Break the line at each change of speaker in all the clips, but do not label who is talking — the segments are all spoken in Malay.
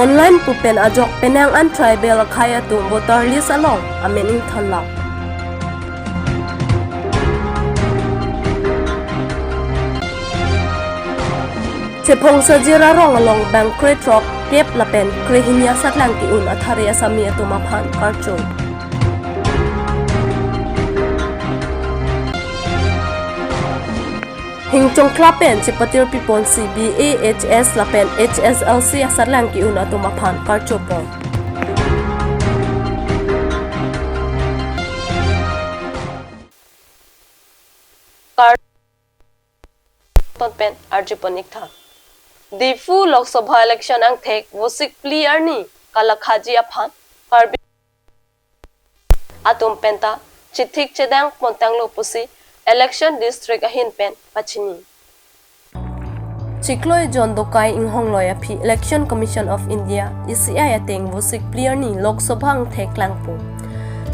online pupen ajok penang an tribal khaya tu voter list along amen in thanlak chepong sajira rong along bank kretrok kep lapen krehinya satlang ki un athari asami atuma phan karchung Hingchong klapen chipatir pipon CBAHS lapen HSLC asatlang ki un atuma phan karchopon pen arjiponik tha Difu Lok Sabha election ang thek wosik clear ni kalakhaji aphan Karbi atum penta chithik chedang montang lo pusi election district ahin pen pachini Chikloi John Dokai inghong loya phi Election Commission of India ECI ateng wosik clear ni Lok Sabha ang thek langpu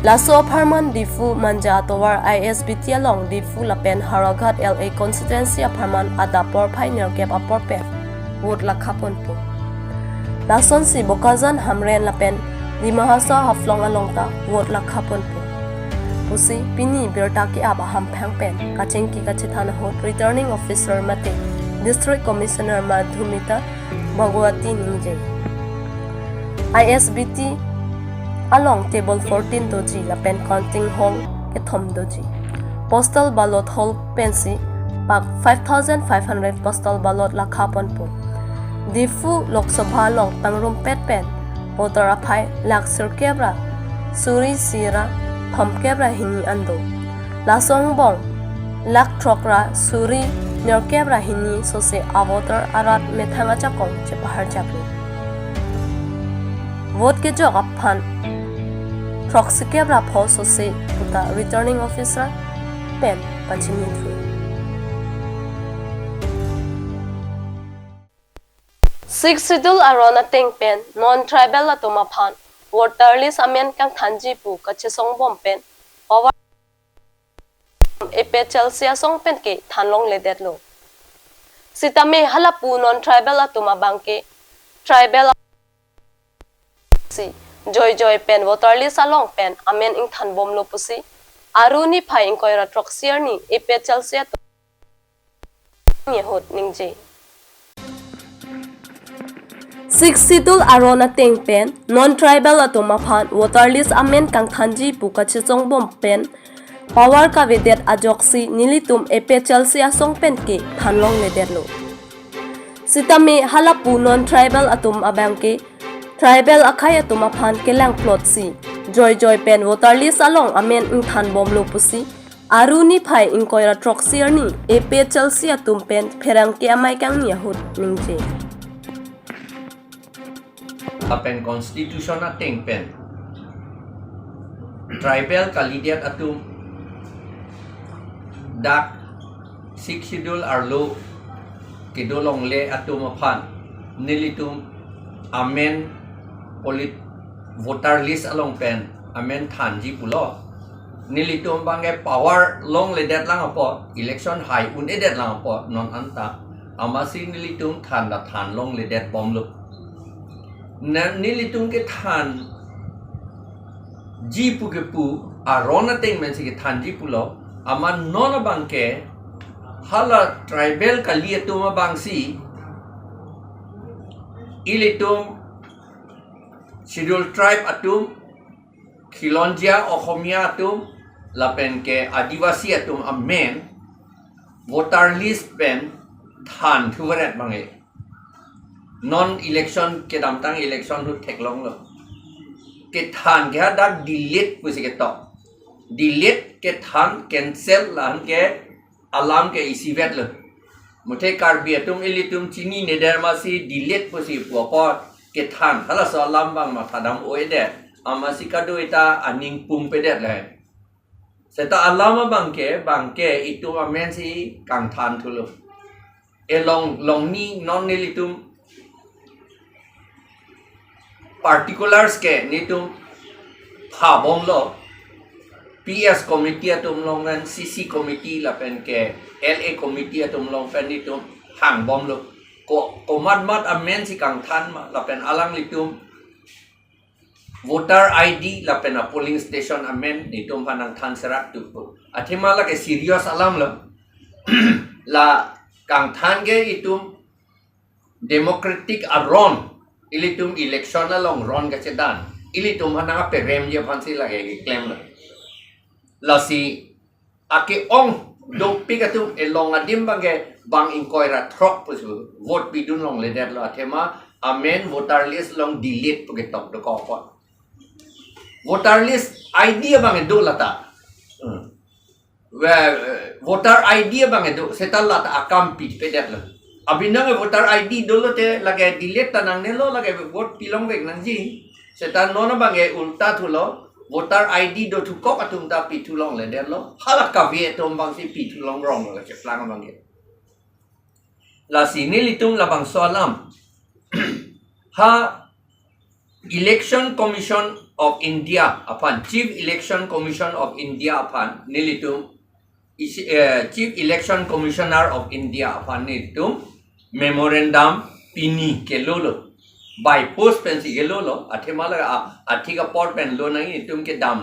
Laso Parman Difu Manja Towar ISBT along Difu Lapen Haraghat LA constituency Parman Adapor Pioneer Gap Apor Pet Wood Lakhapon po Lason si Bokazan Hamren Lapen Limahasa Haflong Alongta Wood Lakhapon po Pusi Pini Birtaki Aba Hampang Pen Kachengki Kachitana Hot Returning Officer Mate District Commissioner Madhumita Bhagwati Ningjay ISBT along table 14 doji lapen counting hall ke thom doji postal ballot hall pensi pak 5500 postal ballot lakhapon po Difu Lok Sabha long tangrum pet pen voter aphai lak sirkebra suri sira thom kebra hini ando lasong bong lak trokra suri nerkebra hini sose avoter arat methanga chakong che pahar chaplu vote ke jog aphan Proxy kebra phoso se puta returning officer pen pachini thu Six sidul arona teng pen non tribal atoma phan voter list amen kang thanji pu kache song bom pen power epe chelsea song pen ke thanlong le det lo sitame halapu non tribal atoma bangke tribal si Joy pen voter list along pen amen ing than bom lo pusi aruni phai ing koira troxier ni epe chelsea to ni hot ningje Six sidul arona teng pen non tribal atoma phan voter list amen kang thanji puka chichong bom pen power ka vedet ajoksi nilitum epe chelsea song pen ke thanlong le det lo sitame halapu non tribal atum abangke Tribal akaya tuma phan kelang plot si joy pen voter list along amen ing than bom lo pusi aruni phai ing koira troxier ni epe chelsea tum pen pherang ke amai kang ni hut ningje
apen constitution ateng pen tribal kalidiat atum dak six schedule arlo kidolong le atum phan nilitum amen polit voter list along pen amen thanji pulo nilitum bange power long le det lang apo election high un edet lang apo non anta amasi nilitum than da than long le det bom lu nilitum ke than ji pu ke pu arona teng men ke than ji pulo ama non bangke hala tribal kaliatum bangsi ilitum scheduled tribe atum Khilonjia Okhomia atum lapen ke adivasi atum amen voter list pen than thuret bange non election ke damtang election hu theklong lo ke than ke dak delete pusi ke to delete ke than cancel lan ke alarm ke isivet lo muthe Karbi atum ilitum chini nedermasi delete pusi popot ke than hala so lambang ma thadam oide amasi kado ita aning pum pedet le seta alama bangke itu amen si kang than thulo e long ni non nilitum particulars ke nitum pha bom lo PS committee atum longan CC committee la pen ke LA committee atum long pen nitum hang bom lo ko mat amen si kang than ma lapen alang litum voter ID lapen a polling station amen nitum panang than serak tu athima la ke serious alam la la kang than ge itum democratic aron ilitum election along ron ka chedan ilitum hananga perem je phansi la ge claim la si ake ong do pigatum elong adim bange bang inkoira throk pusu vote bidun long le der la thema amen voter list long delete puge tok do ko voter list ID bange do lata voter ID bange do setal lata akam pi pe der la abinang voter ID do lo te lage delete tanang ne lo lage vote pilong vek nang ji setan nona bange ulta thulo voter ID do tu kok atum ta pi tulong le der lo hala ka vie tom bang si pi tulong rong lo ke plang bang ge la sini litung la bang soalam ha election commission of India apan chief election commission of India apan nilitum chief election commissioner of India apan nilitum memorandum pini ke lolo by post pen si gelo lo athema la athiga port pen lo nai tum ke dam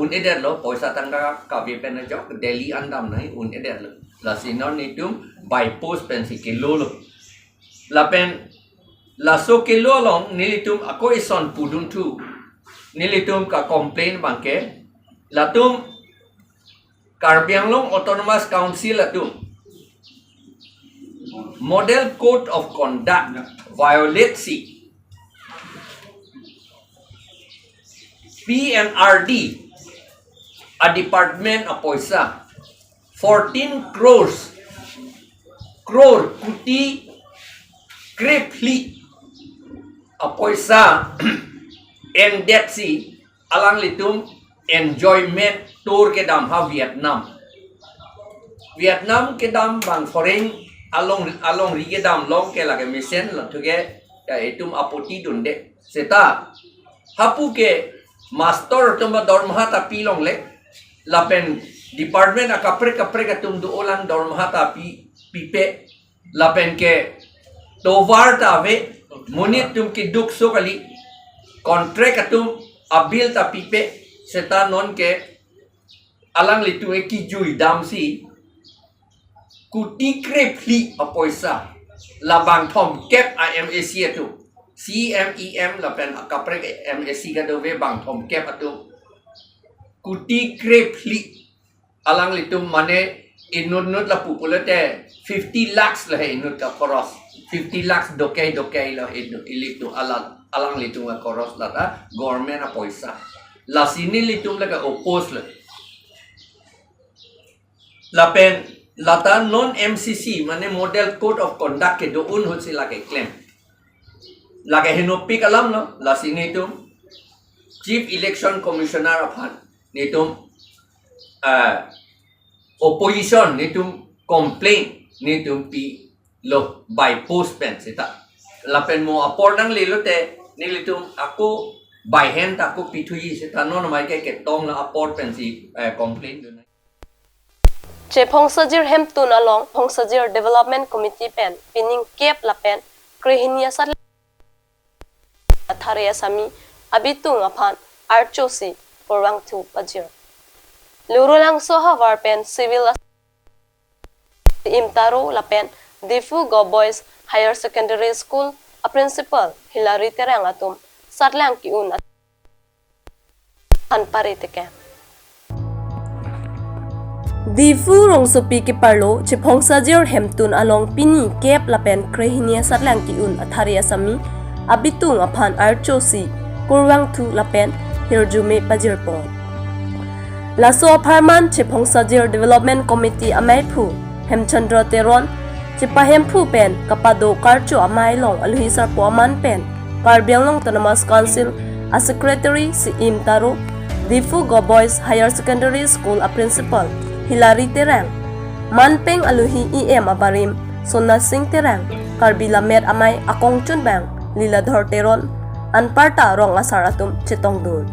un eder lo poisa tanga ka be pen jo Delhi andam nai un eder lo la sinon ni tum by post pen si gelo lo la pen la so ke lo long nilitum ako ison pudun tu nilitum ka complain bangke la tum Karbi long autonomous council la tum model code of conduct violate C PNRD a department of poisa 14 crore kuti krepli a poisa and that C alang litum enjoyment tour ke dam ha Vietnam ke dam bang foreign along ri dam long ke lage mission la thuge ya etum apoti dunde seta hapu ke master tumba dormha ta pilong le lapen department akapre ka tum du olang dormha ta pipe lapen ke tovar ta ve munit tum ki duk so kali contract atum abil ta pipe seta non ke alang litu e ki jui dam si kuti krepli apoisa labang thom kep IMAC atu CMEM lapen akapre MAC ka do ve bang thom kep atu kuti krepli alang litum mane inut la populate 50 lakhs la inut ka koros 50 lakhs dokai la ilitu alang litum ka koros la ta government apoisa la sini litum la ka oppose la pen lata non MCC mane model code of conduct ke do un hotsi lage claim lage hinopi kalam no la sini tum chief election commissioner aphan nitum opposition nitum complaint nitum pi lo by post pen sita la pen mo apor nang lelote nilitum aku by hand aku pithui sita non mai ke tong la apor pen si complaint
che Phongsajir Hemtun along Phongsajir Development Committee pen pining kep la pen krihinia sat athare asami abitung aphan archosi porwang thu pajir lurulang soha war pen civil imtaro la pen Difu Go Boys Higher Secondary School a principal Hilary Terang atum satlang ki un an pariteke Difu rong sopi ki parlo che Phongsajir Hemtun along pini kep lapen krehinia satlang ki un athari asami abitung aphan archosi kurwang thu lapen hirjume pajirpo laso aparman che Phongsajir Development Committee amai phu Hemchandra Teron che pahem phu pen kapado karcho amai long alhisar po aman pen Karbi long Autonomous Council a secretary si Imtaro Difu Go Boys Higher Secondary School a principal Hilary Terang, Manpeng Aluhi EM Abarim, Sona Singh Terang, Karbi Lamet Amay Akong Chunbang, Liladhor Teron, Anparta Rong Asaratum Chitongdul.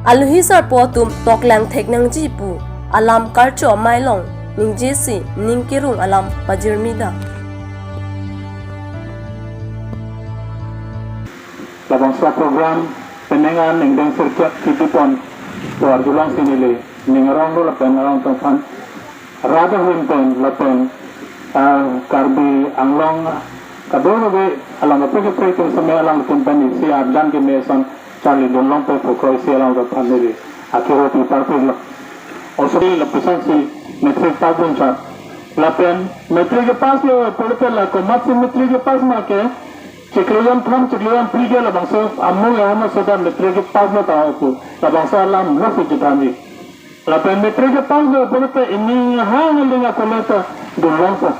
Aluhi Sarpotum Toklang Teknang Jipu, Alam Karcho Amay Long, ning jesi ning kirung alam pajirmida
Labangsa program penengan ning deng serkat kitipon luar julang sinile ning rong lo pengarang tofan rada hinten lapen Karbi anglong kadoro be alang pe ke samay alang company si abdan ke meson Charlie Donlong pe ko si alang tofan ni akhiro ti parpil osri lapisan si metric tabun cha lapen metric ke pas lo pड़ते la komat si metric ke pas ma ke Ciklian pun ciklian pergi lah bangsa amu yang mana sudah metric pas lo tahu tu lah bangsa alam masih kita ni. Lapan metric pas lo berapa ini hang dengan koleta dulu tu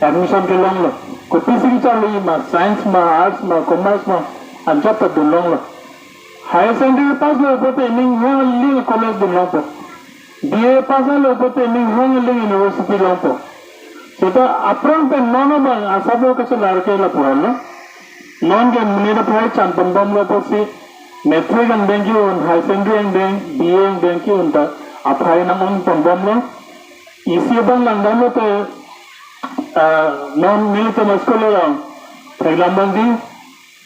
admission ke long lo. Kopi sih cari mah science mah arts mah commerce mah aja tu dulu lo. Higher secondary pas lo berapa ini hang dengan college dulu tu. BA pas lo berapa ini hang dengan university lo tu. Sudah apron pe nono bang asal lo kesal lari lah puan lo. Non ke menira prai chan pembam lo posi metric and bank yun high secondary and bank BA and bank yun ta aprai nang on pembam lo isi bang langdan lo te non military school lo pregambang di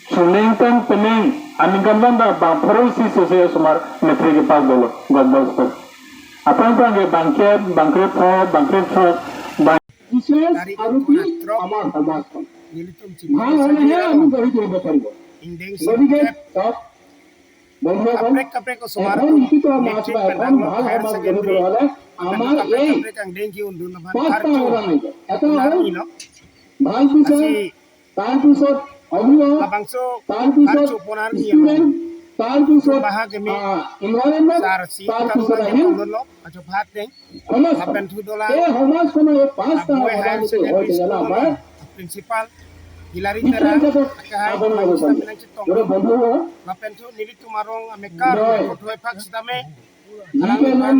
suning tan pening aningkan banda bang prai si sosial sumar metric ke pas lo godbos ko apang pang ke bangkret pro विशेष आरोपी আমার সমাজ ভাই হলে না আমি গড়ি দিব পারিব গদিকে সব বন্ধুগণ এখন লিখিত মাছ বা এখন ভাল সমাজ গড়ি দিব হলে আমার এই পাঁচটা হওয়া নাই এত হল ভাল পিছত তার পিছত অভিভাবক তার পিছত স্টুডেন্ট তার পিছত এনভায়রনমেন্ট তার পিছত আহিল সমাজ এই সমাজখনৰ এই পাঁচটা সমাজ হৈ গেল আমাৰ
principal hilari
শিক্ষাৰ
tera
ক্ষেত্ৰত আগৰ অৱস্থান গতিকে বন্ধুসকল
lapentu nilitu marong amekar kotoi pak sidame
যিকে নাম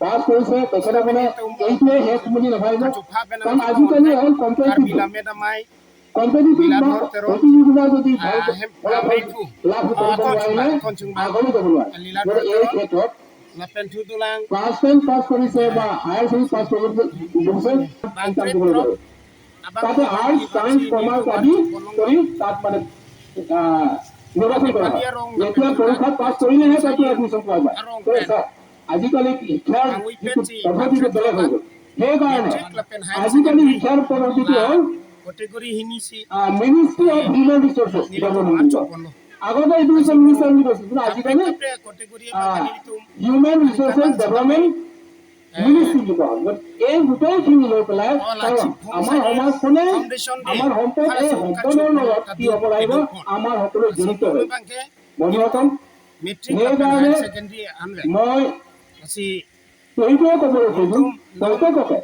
পাছ কৰিছে তেখেতসকলে এইটোৱে শেষ বুলি নাভাবিব কাৰণ আজিকালি হ'ল কম্পিটিটিভ
bilame damai
কম্পিটিটিভ প্ৰতিযোগিতা যদি ভাল লাভ কৰিব নোৱাৰিলে আগলৈ যাব নোৱাৰে গতিকে এই ক্ষেত্ৰত
lapentu tulang
ক্লাছ 10 পাছ কৰিছে বা হায়াৰ ছেকেণ্ডাৰী পাছ কৰিছে ইনকাম কৰিব লাগিব তাতে আৰ্টছ সায়েন্স কমাৰ্চ আদি কৰি তাত মানে নিৰ্বাচন কৰা হয় যেতিয়া পৰীক্ষাত পাছ কৰিলেহে তাতে এডমিশ্যন পোৱা যায় আজিকালি শিক্ষাৰ পদ্ধতিটো বেলেগ হৈ গ'ল সেইকাৰণে আজিকালি শিক্ষাৰ পদ্ধতিটো হ'ল
category hinisi
ministry of human resources development আগতে এডুকেশ্যন মিনিষ্টাৰ বুলি কৈছিল কিন্তু আজিকালি
category
human resources development ministry বুলি কোৱা হয় এই গোটেইখিনি লৈ পেলাই আমাৰ সমাজখনে আমাৰ সম্পদ এই সম্পদৰ লগত কি হ'ব লাগিব আমাৰ সকলো জড়িত হৈ বন্ধুসকল
metric
সেইকাৰণে
secondary annual
মই
asi
এইটোৱে ক'বলৈ খোজো প্ৰত্যেককে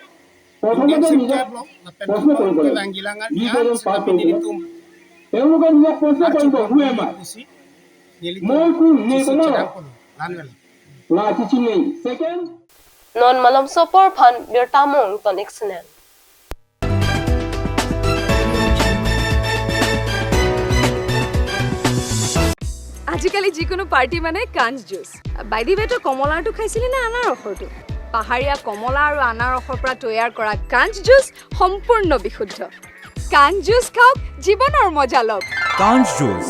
প্ৰথমতে নিজে প্ৰশ্ন কৰিব লাগিব যিজনে পাছ কৰিছে তেওঁলোকে নিজক প্ৰশ্ন কৰিব হু এম আই মই কোন নেকনৰ লা টিচিং নেই second
non malam sopor phan birtamong ton excellent
আজিকালি যিকোনো পাৰ্টি মানে কাঞ্চ জুচ বাইদি বেটো কমলাটো খাইছিলি না আনাৰ ৰসৰটো পাহাৰীয়া কমলা আৰু আনাৰ ৰসৰ পৰা তৈয়াৰ কৰা কাঞ্চ জুচ সম্পূৰ্ণ বিশুদ্ধ কাঞ্চ জুচ খাওক জীৱনৰ মজা লওক
কাঞ্চ জুচ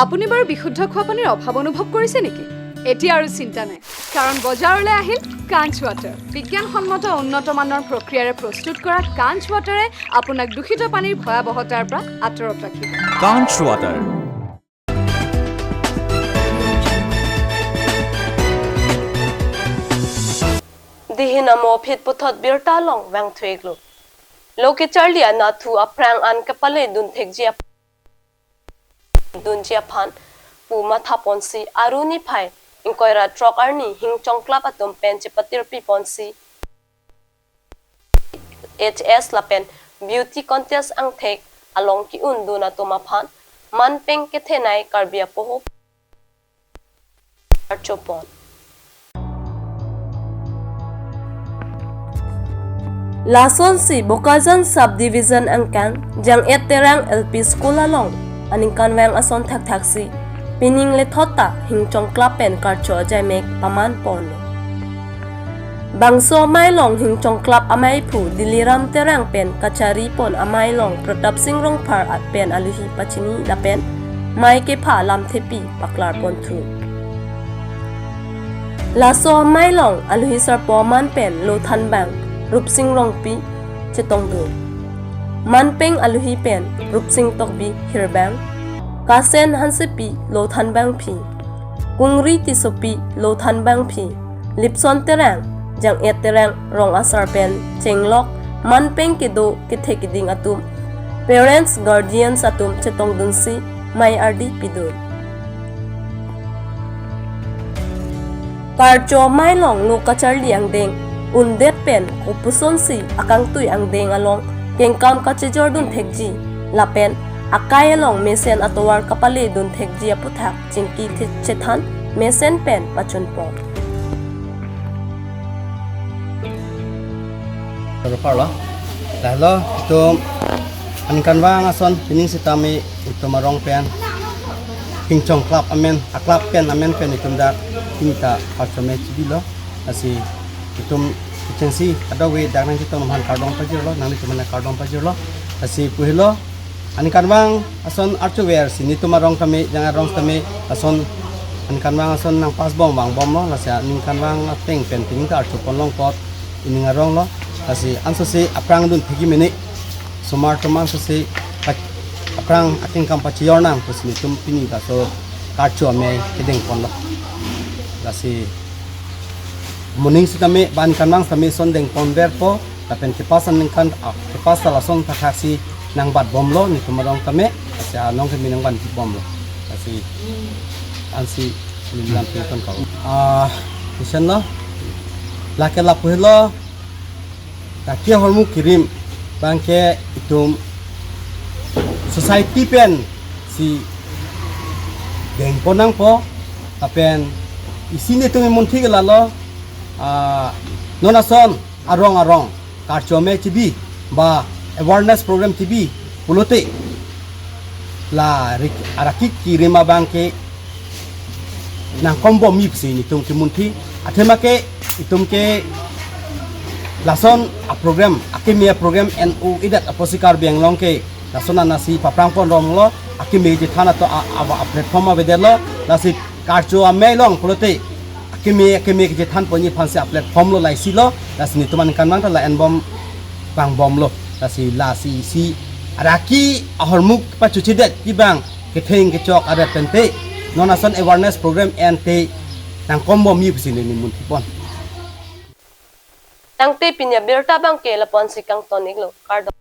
আপুনি বাৰু বিশুদ্ধ খোৱা পানীৰ অভাৱ অনুভৱ কৰিছে নেকি এতিয়া আৰু চিন্তা নাই কাৰণ বজাৰলৈ আহিল কাঞ্চ ৱাটাৰ বিজ্ঞানসন্মত উন্নত মানৰ প্ৰক্ৰিয়াৰে প্ৰস্তুত কৰা কাঞ্চ ৱাটাৰে আপোনাক দূষিত পানীৰ ভয়াৱহতাৰ পৰা আঁতৰত ৰাখিব
কাঞ্চ water
dihina mo phit puthot birta long wang thweglo loke charlia na thu aprang an kapale dun thekjia dun chia phan puma thaponsi aruni phai inkoira trok arni hingchong club atom pen chipatir pi ponsi hs lapen beauty contest ang thek along ki un duna toma phan man peng ke thenai karbia poho archopon Lason si Bukazan Subdivision angkang jang eterang LP School along aning kanwang ason thak si pining le thota hingchong klapen karcho jaimek paman pono Bangso mai long hing chong club amai phu diliram terang pen kachari pon amai long pratap sing rong phar at pen aluhi pachini la pen mai ke pha lam thepi paklar pon thu la so mai long aluhi sar po man pen lo than bang rup sing rong pi chetong du man peng aluhi pen rup sing tok bi hir bang kasen hansepi lo than bang phi kungri ti sopi lo than bang phi lipson terang jang et terang rong asar pen chenglok man peng ke do ke thekiding atum parents guardians atum chetong dunsi mai ardi pidun karcho mai long lo kachar liang deng undet pen upuson si akang tui ang deng along kengkam kache jordun thekji lapen akai along mesen atowar kapale dun thekji aputhak chingki chethan mesen pen pachun po
Parlo, dahlo itu ankan bang ason pining sitami itu marong pen, hingchong club amen, club pen amen pen itu dak tingta parchome cibilo, asi itu cengsi ada we dak nang kita nomhan kardong pajir lo, nang itu mana kardong pajir lo, asi puhilo, ankan bang ason archwear sini itu marong kami jangan rong kami ason ankan bang ason nang pas bom lo, lasi ankan bang teng pen pining ta archu ponlong pot ini ngarong lo. Kasi anso si aprang dun pegi mini sumar teman so si aprang ating kampachiyor nang terus ni tum pini ka so karcho ame kedeng pon lo kasi muning si kami ban kanang kami son deng pon berpo tapen kipasan ning kan kipasa la son taksi nang bat bom lo ni tumarong kami kasi anong kami nang ban bom lo kasi ansi nilang pon ka isen lo lake lapu lo Kaki hormu kirim bangke itu society pen si geng ponang po apen isini tu monthi gala lo nonason arong karchome tibi ba awareness program tibi pulote la araki kirima bangke nang kombo mi sini tum ke monthi athema ke itum ke lason a program akimia program NU idat aposi Karbi ang longke lason nasi paprang pon romlo akimia je thana to a platform vedelo lasi karcho amelong pulote akimia je than poni phanse a platform lo laisi lo lasni tuman kan mang la en bom bang bom lo lasi si araki ahormuk pa chuchidet kibang ke theng ke chok ada pente nonason awareness program ente nang kombo mi sini ni mun pon
tang te pinya berta bang ke lapon si kang tonik lo kardo